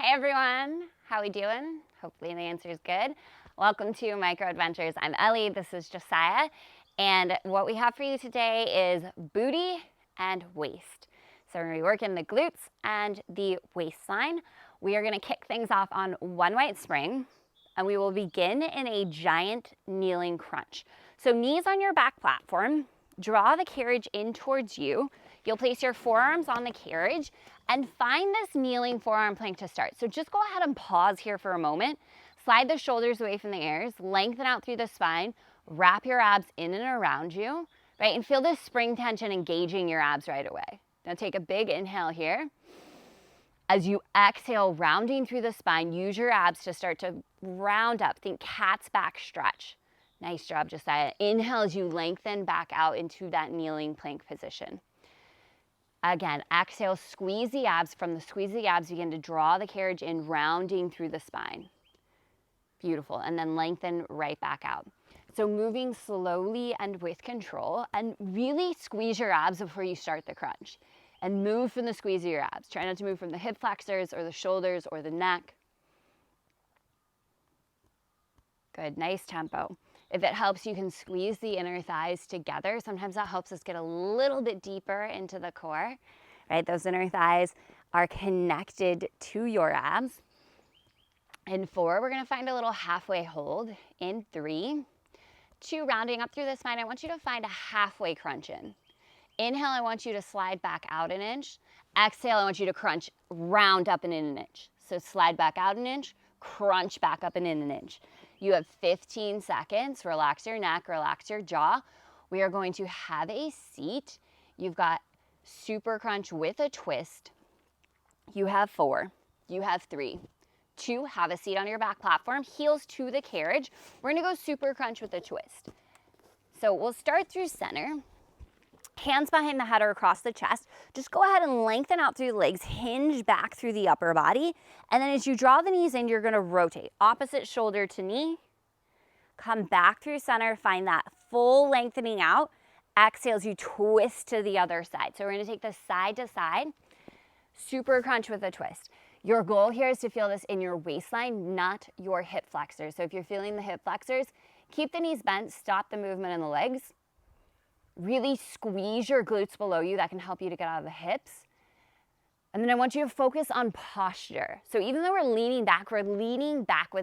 Hey everyone, how we doing? Hopefully the answer is good. Welcome to Micro Adventures. I'm Ellie, this is Josiah, and what we have for you today is booty and waist. So we're going to be working the glutes and the waistline. We are going to kick things off on one white spring, and we will begin in a giant kneeling crunch. So knees on your back platform, draw the carriage in towards you. You'll place your forearms on the carriage and find this kneeling forearm plank to start. So just go ahead and pause here for a moment. Slide the shoulders away from the ears, lengthen out through the spine, wrap your abs in and around you, right? And feel this spring tension engaging your abs right away. Now take a big inhale here. As you exhale, rounding through the spine, use your abs to start to round up. Think cat's back stretch. Nice job, Josiah. Inhale as you lengthen back out into that kneeling plank position. Again, exhale, squeeze the abs. From the squeeze of the abs, begin to draw the carriage in, rounding through the spine. Beautiful. And then lengthen right back out. So moving slowly and with control, and really squeeze your abs before you start the crunch. And move from the squeeze of your abs. Try not to move from the hip flexors or the shoulders or the neck. Good, nice tempo. If it helps, you can squeeze the inner thighs together. Sometimes that helps us get a little bit deeper into the core, right? Those inner thighs are connected to your abs. In 4, we're gonna find a little halfway hold. In 3, 2, rounding up through the spine, I want you to find a halfway crunch in. Inhale, I want you to slide back out an inch. Exhale, I want you to crunch, round up and in an inch. So slide back out an inch, crunch back up and in an inch. You have 15 seconds. Relax your neck, relax your jaw. We are going to have a seat. You've got super crunch with a twist. You have 4. You have 3. 2, have a seat on your back platform, heels to the carriage. We're gonna go super crunch with a twist. So we'll start through center. Hands behind the head or across the chest. Just go ahead and lengthen out through the legs, hinge back through the upper body. And then as you draw the knees in, you're gonna rotate. Opposite shoulder to knee. Come back through center, find that full lengthening out. Exhale as you twist to the other side. So we're gonna take this side to side. Super crunch with a twist. Your goal here is to feel this in your waistline, not your hip flexors. So if you're feeling the hip flexors, keep the knees bent, stop the movement in the legs. Really squeeze your glutes below you. That can help you to get out of the hips. And then I want you to focus on posture. So even though we're leaning back with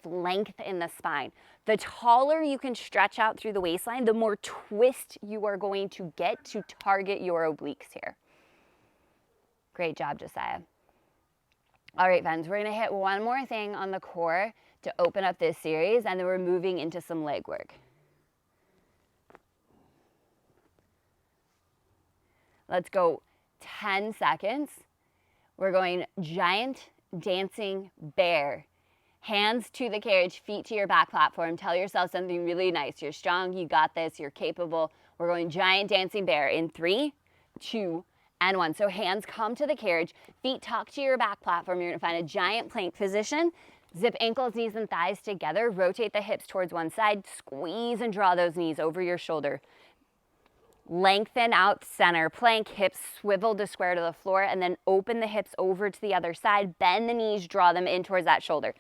length in the spine. The taller you can stretch out through the waistline, the more twist you are going to get to target your obliques here. Great job, Josiah. All right, friends, we're gonna hit one more thing on the core to open up this series, and then we're moving into some leg work. Let's go 10 seconds. We're going giant dancing bear. Hands to the carriage, feet to your back platform. Tell yourself something really nice. You're strong, you got this, you're capable. We're going giant dancing bear in 3, 2, and 1. So hands come to the carriage, feet tuck to your back platform. You're gonna find a giant plank position. Zip ankles, knees, and thighs together. Rotate the hips towards one side. Squeeze and draw those knees over your shoulder. Lengthen out center plank, hips swivel to square to the floor, and then open the hips over to the other side. Bend the knees, draw them in towards that shoulder.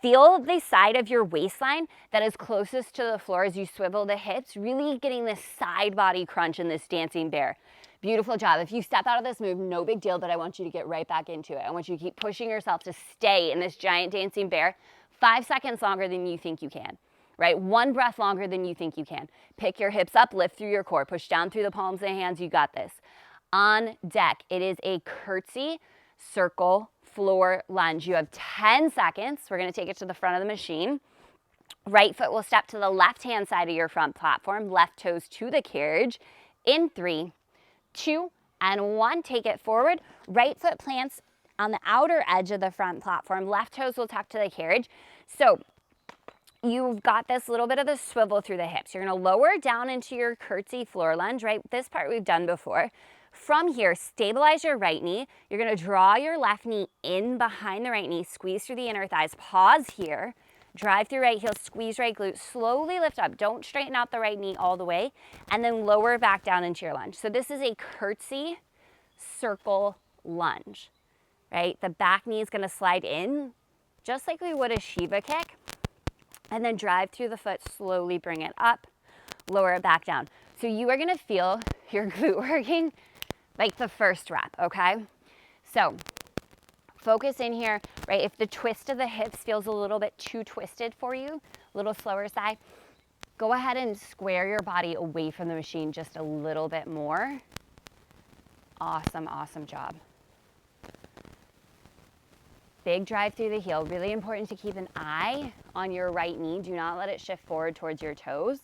Feel the side of your waistline that is closest to the floor as you swivel the hips, really getting this side body crunch in this dancing bear. Beautiful job. If you step out of this move, no big deal, but I want you to get right back into it. I want you to keep pushing yourself to stay in this giant dancing bear 5 seconds longer than you think you can. Right? 1 breath longer than you think you can. Pick your hips up, lift through your core, push down through the palms of the hands, you got this. On deck, it is a curtsy, circle, floor lunge. You have 10 seconds. We're gonna take it to the front of the machine. Right foot will step to the left-hand side of your front platform, left toes to the carriage. In 3, 2, and 1, take it forward. Right foot plants on the outer edge of the front platform. Left toes will tuck to the carriage. So you've got this little bit of the swivel through the hips. You're gonna lower down into your curtsy floor lunge, right? This part we've done before. From here, stabilize your right knee. You're gonna draw your left knee in behind the right knee, squeeze through the inner thighs, pause here, drive through right heel, squeeze right glute, slowly lift up. Don't straighten out the right knee all the way, and then lower back down into your lunge. So this is a curtsy circle lunge. right? The back knee is gonna slide in, just like we would a Shiva kick, and then drive through the foot, slowly bring it up, lower it back down. So you are gonna feel your glute working like the first rep, okay? So focus in here, right? If the twist of the hips feels a little bit too twisted for you, a little slower side, go ahead and square your body away from the machine just a little bit more. Awesome, awesome job. Big drive through the heel. Really important to keep an eye on your right knee. Do not let it shift forward towards your toes.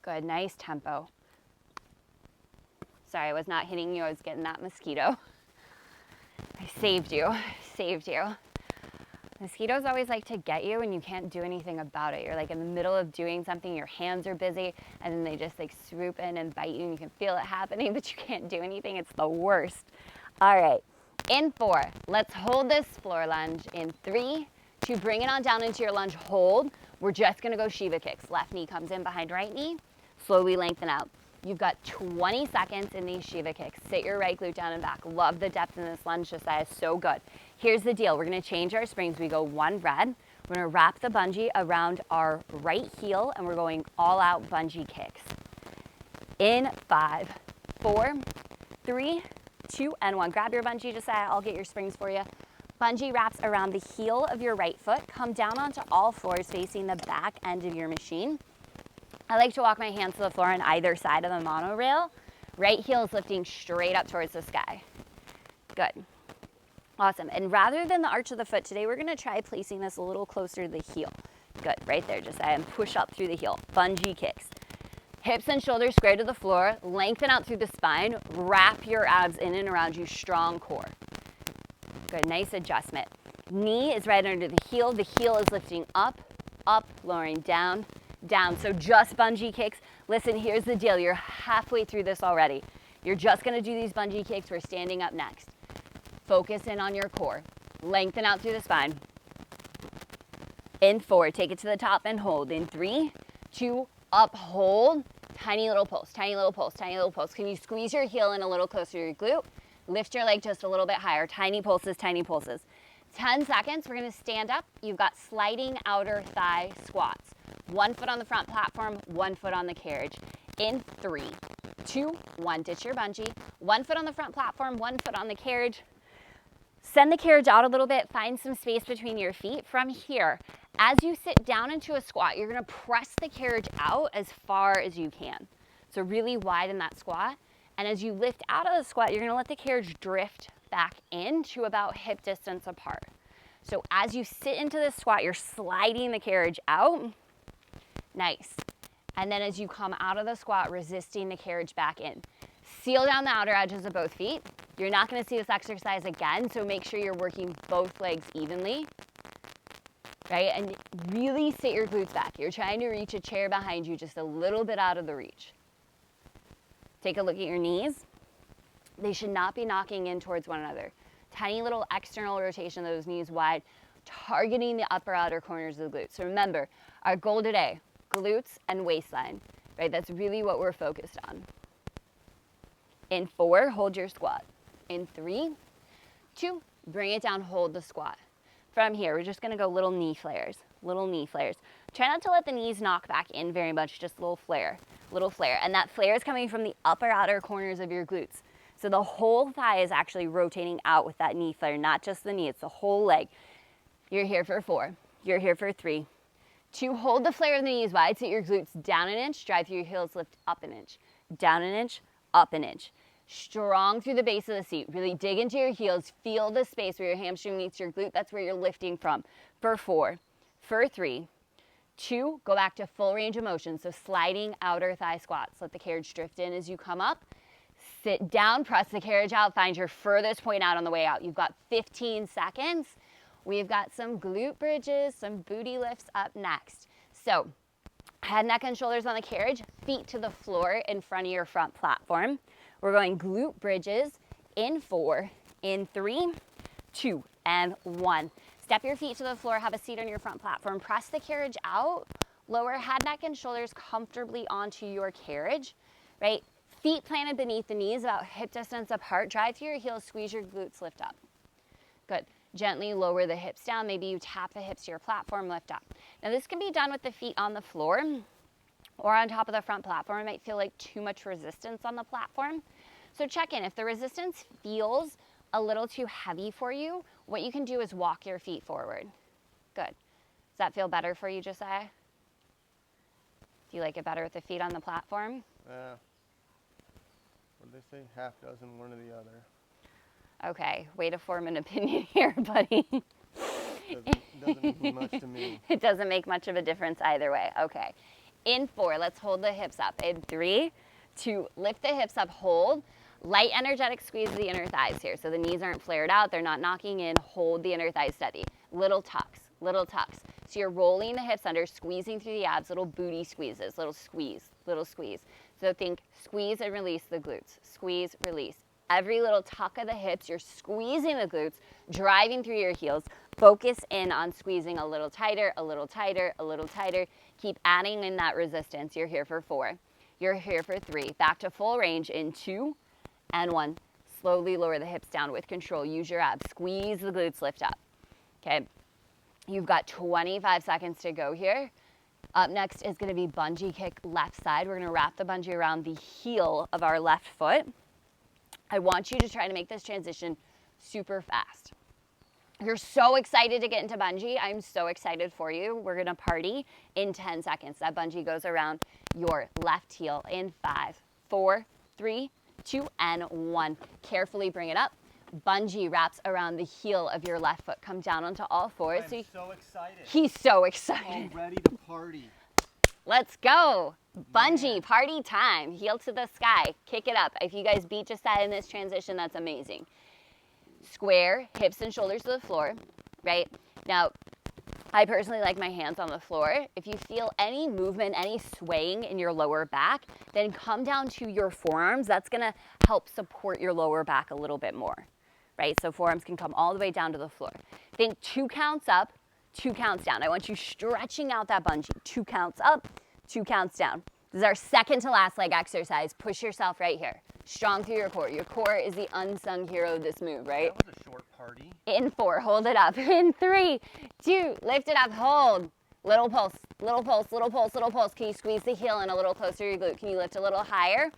Good, nice tempo. Sorry, I was not hitting you. I was getting that mosquito. I saved you, saved you. Mosquitoes always like to get you and you can't do anything about it. You're like in the middle of doing something, your hands are busy, and then they just like swoop in and bite you and you can feel it happening, but you can't do anything. It's the worst. All right, in 4, let's hold this floor lunge. In 3, 2, bring it on down into your lunge, hold. We're just gonna go Shiva kicks. Left knee comes in behind right knee, slowly lengthen out. You've got 20 seconds in these Shiva kicks. Sit your right glute down and back. Love the depth in this lunge, Josiah, so good. Here's the deal. We're gonna change our springs. We go 1 red. We're gonna wrap the bungee around our right heel and we're going all out bungee kicks. In 5, 4, 3, 2, and 1. Grab your bungee, Josiah. I'll get your springs for you. Bungee wraps around the heel of your right foot. Come down onto all fours facing the back end of your machine. I like to walk my hands to the floor on either side of the monorail. Right heel is lifting straight up towards the sky. Good. Awesome. And rather than the arch of the foot today, we're going to try placing this a little closer to the heel. Good. Right there, Josiah. And push up through the heel. Bungee kicks. Hips and shoulders square to the floor. Lengthen out through the spine. Wrap your abs in and around you. Strong core. Good. Nice adjustment. Knee is right under the heel. The heel is lifting up, up, lowering down, down. So just bungee kicks. Listen, here's the deal. You're halfway through this already. You're just going to do these bungee kicks. We're standing up next. Focus in on your core. Lengthen out through the spine. In 4, take it to the top and hold. In 3, 2, up, hold. Tiny little pulse, tiny little pulse, tiny little pulse. Can you squeeze your heel in a little closer to your glute? Lift your leg just a little bit higher. Tiny pulses, tiny pulses. 10 seconds, we're gonna stand up. You've got sliding outer thigh squats. 1 foot on the front platform, 1 foot on the carriage. In 3, 2, 1, ditch your bungee. 1 foot on the front platform, 1 foot on the carriage. Send the carriage out a little bit, find some space between your feet. From here, as you sit down into a squat, you're gonna press the carriage out as far as you can. So really widen that squat. And as you lift out of the squat, you're gonna let the carriage drift back in to about hip distance apart. So as you sit into this squat, you're sliding the carriage out. Nice. And then as you come out of the squat, resisting the carriage back in. Seal down the outer edges of both feet. You're not gonna see this exercise again, so make sure you're working both legs evenly, right? And really sit your glutes back. You're trying to reach a chair behind you just a little bit out of the reach. Take a look at your knees. They should not be knocking in towards one another. Tiny little external rotation of those knees wide, targeting the upper outer corners of the glutes. So remember, our goal today, glutes and waistline, right? That's really what we're focused on. In 4, hold your squat. In 3, 2, bring it down, hold the squat. From here, we're just gonna go little knee flares, little knee flares. Try not to let the knees knock back in very much, just a little flare, little flare. And that flare is coming from the upper outer corners of your glutes. So the whole thigh is actually rotating out with that knee flare, not just the knee, it's the whole leg. You're here for 4, you're here for 3, 2, hold the flare of the knees wide, sit your glutes down an inch, drive through your heels, lift up an inch, down an inch, up an inch. Strong through the base of the seat. Really dig into your heels. Feel the space where your hamstring meets your glute. That's where you're lifting from. For 4, for 3, 2, go back to full range of motion. So sliding outer thigh squats. Let the carriage drift in as you come up. Sit down, press the carriage out. Find your furthest point out on the way out. You've got 15 seconds. We've got some glute bridges, some booty lifts up next. So head, neck, and shoulders on the carriage. Feet to the floor in front of your front platform. We're going glute bridges in 4, in 3, 2, and 1. Step your feet to the floor, have a seat on your front platform. Press the carriage out, lower head, neck, and shoulders comfortably onto your carriage, right? Feet planted beneath the knees, about hip distance apart. Drive through your heels, squeeze your glutes, lift up. Good. Gently lower the hips down. Maybe you tap the hips to your platform, lift up. Now this can be done with the feet on the floor or on top of the front platform. It might feel like too much resistance on the platform. So check in. If the resistance feels a little too heavy for you, what you can do is walk your feet forward. Good. Does that feel better for you, Josiah? Do you like it better with the feet on the platform? What did they say? Half dozen, one or the other. Okay, way to form an opinion here, buddy. Doesn't mean much to me. It doesn't make much of a difference either way. Okay. In 4, let's hold the hips up. In 3, 2, lift the hips up, hold. Light energetic squeeze of the inner thighs here. So the knees aren't flared out, they're not knocking in. Hold the inner thighs steady. Little tucks, little tucks. So you're rolling the hips under, squeezing through the abs, little booty squeezes, little squeeze, little squeeze. So think squeeze and release the glutes. Squeeze, release. Every little tuck of the hips, you're squeezing the glutes, driving through your heels. Focus in on squeezing a little tighter, a little tighter, a little tighter. Keep adding in that resistance. You're here for 4. You're here for 3. Back to full range in 2 and 1. Slowly lower the hips down with control. Use your abs. Squeeze the glutes, lift up. Okay. You've got 25 seconds to go here. Up next is going to be bungee kick left side. We're going to wrap the bungee around the heel of our left foot. I want you to try to make this transition super fast. You're so excited to get into bungee. I'm so excited for you. We're going to party in 10 seconds. That bungee goes around your left heel in 5, 4, 3, 2, and 1. Carefully bring it up. Bungee wraps around the heel of your left foot. Come down onto all fours. I'm so excited. He's so excited. I'm ready to party. Let's go. Bungee, party time. Heel to the sky. Kick it up. If you guys beat Josiah in this transition, that's amazing. Square, hips and shoulders to the floor, right? Now, I personally like my hands on the floor. If you feel any movement, any swaying in your lower back, then come down to your forearms. That's going to help support your lower back a little bit more, right? So forearms can come all the way down to the floor. Think 2 counts up, 2 counts down. I want you stretching out that bungee. 2 counts up, 2 counts down. This is our second to last leg exercise. Push yourself right here. Strong through your core. Your core is the unsung hero of this move, right? That was a short party. In 4, hold it up. In 3, 2, lift it up, hold. Little pulse, little pulse, little pulse, little pulse. Can you squeeze the heel in a little closer to your glute? Can you lift a little higher?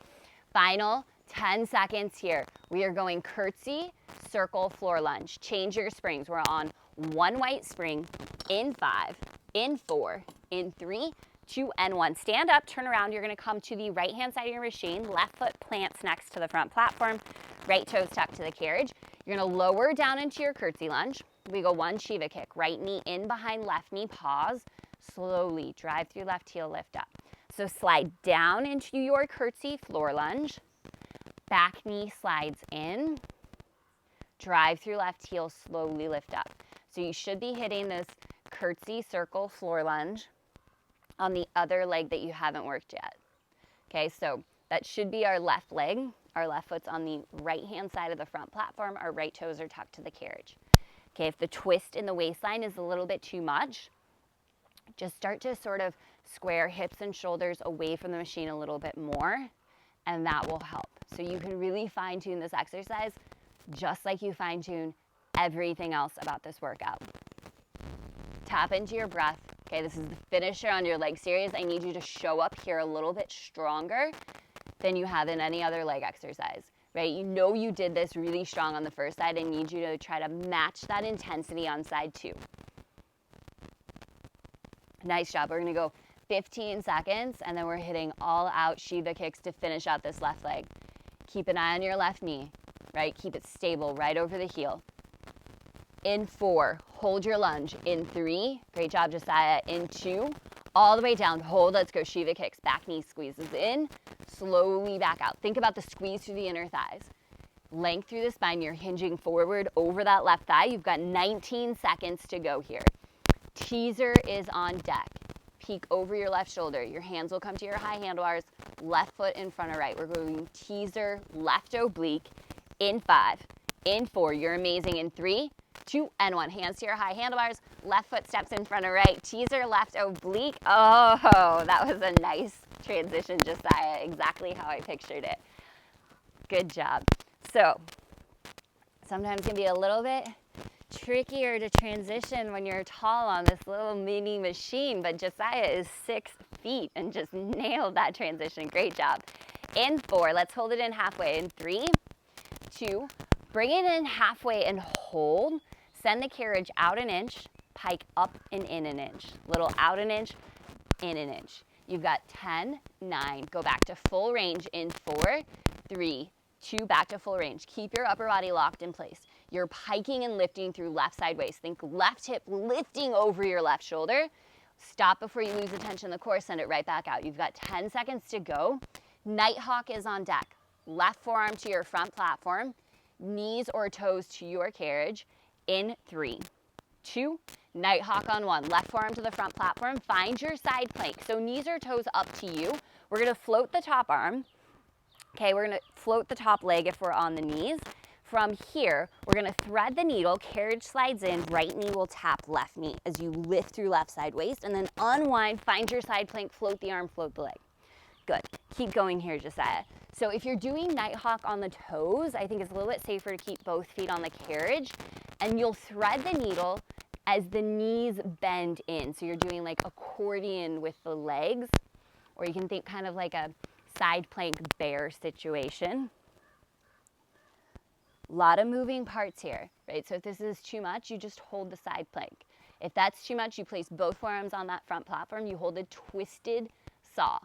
Final 10 seconds here. We are going curtsy, circle, floor lunge. Change your springs. We're on 1 white spring in 5, in 4, in 3, 2, and 1. Stand up, turn around. You're going to come to the right-hand side of your machine. Left foot plants next to the front platform. Right toes tucked to the carriage. You're going to lower down into your curtsy lunge. We go 1 Shiva kick. Right knee in behind left knee. Pause. Slowly drive through left heel, lift up. So slide down into your curtsy floor lunge. Back knee slides in. Drive through left heel, slowly lift up. So you should be hitting this curtsy circle floor lunge on the other leg that you haven't worked yet. Okay, so that should be our left leg. Our left foot's on the right-hand side of the front platform. Our right toes are tucked to the carriage. Okay, if the twist in the waistline is a little bit too much, just start to sort of square hips and shoulders away from the machine a little bit more, and that will help. So you can really fine-tune this exercise just like you fine-tune everything else about this workout. Tap into your breath. Okay, this is the finisher on your leg series. I need you to show up here a little bit stronger than you have in any other leg exercise, right? You know you did this really strong on the first side. I need you to try to match that intensity on side 2. Nice job. We're going to go 15 seconds, and then we're hitting all-out Shiva kicks to finish out this left leg. Keep an eye on your left knee, right? Keep it stable right over the heel. In 4, hold your lunge. In 3, great job, Josiah. In 2, all the way down, hold, let's go, Shiva kicks. Back knee squeezes in, slowly back out. Think about the squeeze through the inner thighs. Length through the spine, you're hinging forward over that left thigh. You've got 19 seconds to go here. Teaser is on deck. Peek over your left shoulder. Your hands will come to your high handlebars, left foot in front of right. We're going teaser, left oblique, in 5, in 4, you're amazing, in 3, 2, and 1. Hands to your high handlebars, left foot steps in front of right, teaser, left oblique. Oh, that was a nice transition, Josiah, exactly how I pictured it. Good job. So sometimes it can be a little bit trickier to transition when you're tall on this little mini machine, but Josiah is 6 feet and just nailed that transition. Great job. In 4, let's hold it in halfway. In 3, 2, bring it in halfway and hold. Send the carriage out an inch, pike up and in an inch. Little out an inch, in an inch. You've got 10, 9, go back to full range in 4, 3, 2, back to full range. Keep your upper body locked in place. You're piking and lifting through left side waist. Think left hip lifting over your left shoulder. Stop before you lose attention in the core, send it right back out. You've got 10 seconds to go. Nighthawk is on deck. Left forearm to your front platform, knees or toes to your carriage. In 3, 2, Nighthawk on 1. Left forearm to the front platform. Find your side plank. So knees or toes up to you. We're going to float the top arm. Okay, we're going to float the top leg if we're on the knees. From here, we're going to thread the needle. Carriage slides in. Right knee will tap left knee as you lift through left side waist. And then unwind. Find your side plank. Float the arm. Float the leg. Good. Keep going here, Josiah. So if you're doing Nighthawk on the toes, I think it's a little bit safer to keep both feet on the carriage. And you'll thread the needle as the knees bend in. So you're doing like accordion with the legs, or you can think kind of like a side plank bear situation. A lot of moving parts here, right? So if this is too much, you just hold the side plank. If that's too much, you place both forearms on that front platform. You hold a twisted saw.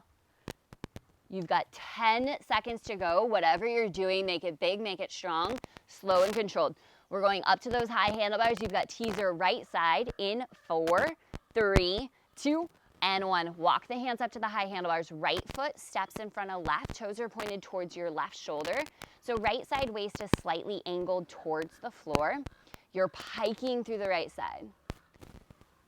You've got 10 seconds to go. Whatever you're doing, make it big, make it strong, slow and controlled. We're going up to those high handlebars. You've got teaser right side in 4, 3, 2, and 1. Walk the hands up to the high handlebars. Right foot steps in front of left. Toes are pointed towards your left shoulder. So right side waist is slightly angled towards the floor. You're piking through the right side.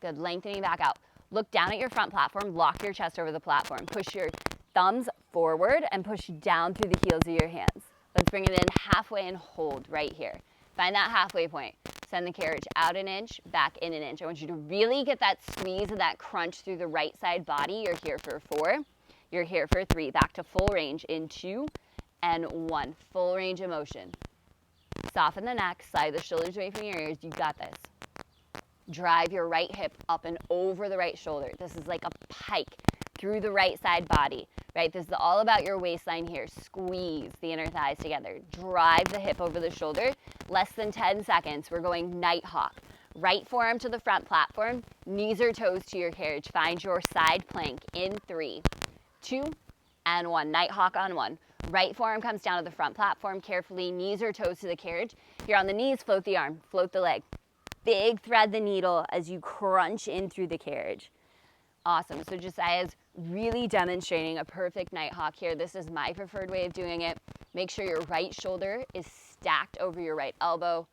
Good, lengthening back out. Look down at your front platform. Lock your chest over the platform. Push your thumbs forward and push down through the heels of your hands. Let's bring it in halfway and hold right here. Find that halfway point. Send the carriage out an inch, back in an inch. I want you to really get that squeeze and that crunch through the right side body. You're here for 4. You're here for 3. Back to full range in 2 and 1. Full range of motion. Soften the neck. Slide the shoulders away from your ears. You got this. Drive your right hip up and over the right shoulder. This is like a pike through the right side body, right? This is all about your waistline here. Squeeze the inner thighs together. Drive the hip over the shoulder. Less than 10 seconds. We're going Nighthawk. Right forearm to the front platform. Knees or toes to your carriage. Find your side plank in 3, 2, and 1. Nighthawk on 1. Right forearm comes down to the front platform carefully. Knees or toes to the carriage. Here on the knees, float the arm. Float the leg. Big thread the needle as you crunch in through the carriage. Awesome. So Josiah's really demonstrating a perfect Nighthawk here. This is my preferred way of doing it. Make sure your right shoulder is stacked over your right elbow,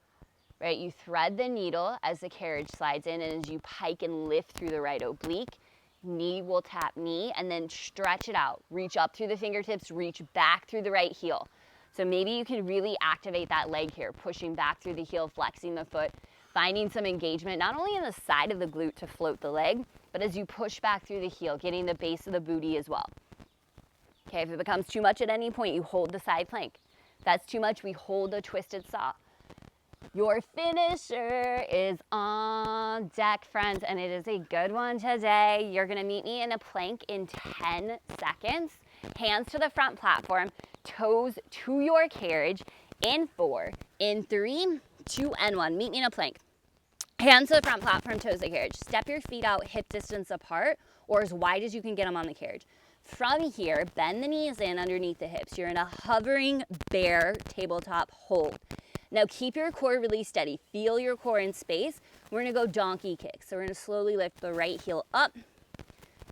right? You thread the needle as the carriage slides in, and as you pike and lift through the right oblique, knee will tap knee, and then stretch it out. Reach up through the fingertips, reach back through the right heel. So maybe you can really activate that leg here, pushing back through the heel, flexing the foot, finding some engagement, not only in the side of the glute to float the leg, but as you push back through the heel, getting the base of the booty as well. Okay, if it becomes too much at any point, you hold the side plank. If that's too much, we hold a twisted saw. Your finisher is on deck, friends, and it is a good one today. You're gonna meet me in a plank in 10 seconds. Hands to the front platform, toes to your carriage in 4, in 3, 2, and 1. Meet me in a plank. Hands to the front platform, toes to the carriage. Step your feet out hip distance apart or as wide as you can get them on the carriage. From here, bend the knees in underneath the hips. You're in a hovering bear tabletop hold. Now keep your core really steady. Feel your core in space. We're gonna go donkey kick. So we're gonna slowly lift the right heel up,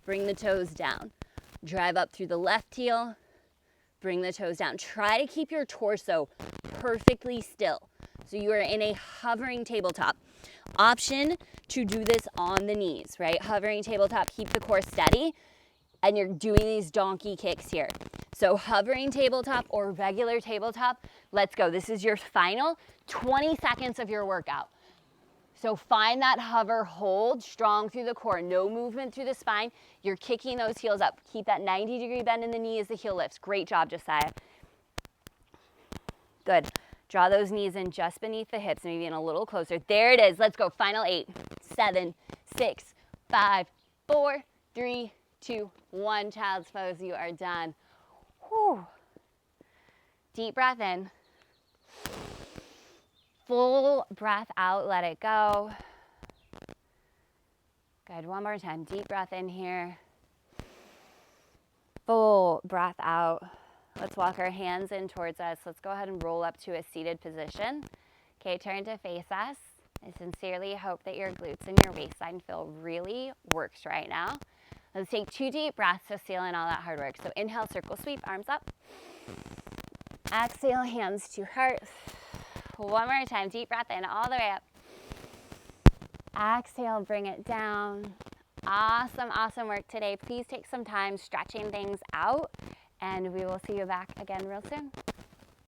bring the toes down. Drive up through the left heel, bring the toes down. Try to keep your torso perfectly still. So you are in a hovering tabletop. Option to do this on the knees, right? Hovering tabletop, keep the core steady, and you're doing these donkey kicks here. So hovering tabletop or regular tabletop, let's go. This is your final 20 seconds of your workout. So find that hover, hold strong through the core, no movement through the spine. You're kicking those heels up. Keep that 90-degree bend in the knee as the heel lifts. Great job, Josiah. Good. Draw those knees in just beneath the hips, maybe in a little closer. There it is. Let's go. Final 8, 7, 6, 5, 4, 3, 2, 1. Child's pose. You are done. Whew. Deep breath in. Full breath out. Let it go. Good. One more time. Deep breath in here. Full breath out. Let's walk our hands in towards us. Let's go ahead and roll up to a seated position. Okay, turn to face us. I sincerely hope that your glutes and your waistline feel really worked right now. Let's take 2 deep breaths to seal in all that hard work. So inhale, circle sweep, arms up. Exhale, hands to heart. One more time, deep breath in all the way up. Exhale, bring it down. Awesome, awesome work today. Please take some time stretching things out, and we will see you back again real soon.